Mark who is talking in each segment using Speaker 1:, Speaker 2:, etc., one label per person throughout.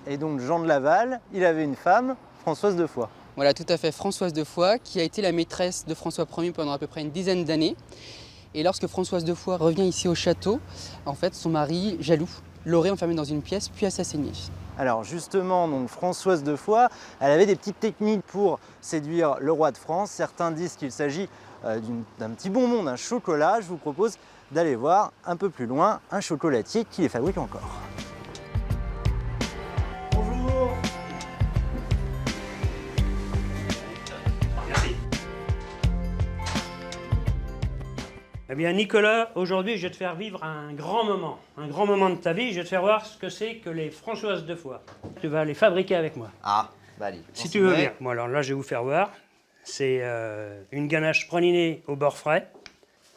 Speaker 1: Et donc Jean de Laval, il avait une femme, Françoise de Foix.
Speaker 2: Voilà, tout à fait, Françoise de Foix, qui a été la maîtresse de François Ier pendant à peu près une dizaine d'années. Et lorsque Françoise de Foix revient ici au château, en fait, son mari, jaloux, l'aurait enfermée dans une pièce puis assassinée.
Speaker 1: Alors justement, donc Françoise de Foix, elle avait des petites techniques pour séduire le roi de France. Certains disent qu'il s'agit d'un petit bonbon, d'un chocolat. Je vous propose d'aller voir un peu plus loin un chocolatier qui les fabrique encore. Bonjour.
Speaker 3: Merci. Eh bien Nicolas, aujourd'hui je vais te faire vivre un grand moment de ta vie. Je vais te faire voir ce que c'est que les Françoises de Foix. Tu vas les fabriquer avec moi.
Speaker 1: Ah, bah allez.
Speaker 3: Si tu veux bien. Bon alors là je vais vous faire voir. C'est une ganache pralinée au beurre frais.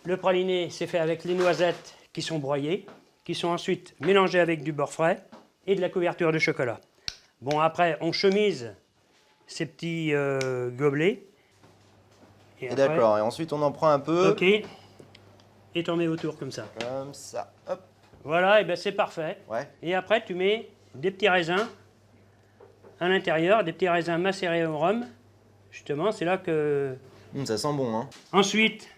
Speaker 3: Le praliné c'est fait avec les noisettes qui sont broyées, qui sont ensuite mélangées avec du beurre frais et de la couverture de chocolat. Bon après on chemise ces petits gobelets.
Speaker 1: Et d'accord, et ensuite on en prend un peu.
Speaker 3: Ok. Et t'en mets autour comme ça.
Speaker 1: Comme ça, hop.
Speaker 3: Voilà, et ben c'est parfait.
Speaker 1: Ouais.
Speaker 3: Et après, tu mets des petits raisins à l'intérieur, des petits raisins macérés au rhum. Justement, c'est là que...
Speaker 1: Ça sent bon, hein.
Speaker 3: Ensuite,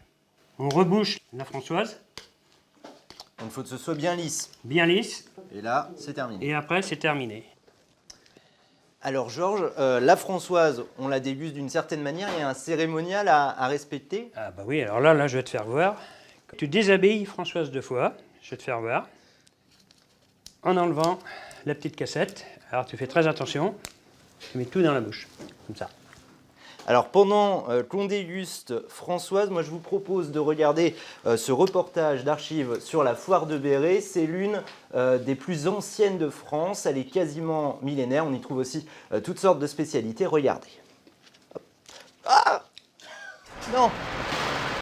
Speaker 3: on rebouche la Françoise.
Speaker 1: Il faut que ce soit bien lisse.
Speaker 3: Bien lisse.
Speaker 1: Et là, c'est terminé.
Speaker 3: Et après, c'est terminé.
Speaker 1: Alors Georges, la Françoise, on la déguste d'une certaine manière, il y a un cérémonial à respecter.
Speaker 3: Ah bah oui, alors là, je vais te faire voir. Tu déshabilles Françoise de Foix, je vais te faire voir, en enlevant la petite cassette. Alors tu fais très attention, tu mets tout dans la bouche, comme ça.
Speaker 1: Alors pendant qu'on déguste Françoise, moi je vous propose de regarder ce reportage d'archives sur la foire de Béret. C'est l'une des plus anciennes de France, elle est quasiment millénaire, on y trouve aussi toutes sortes de spécialités. Regardez. Hop. Ah non.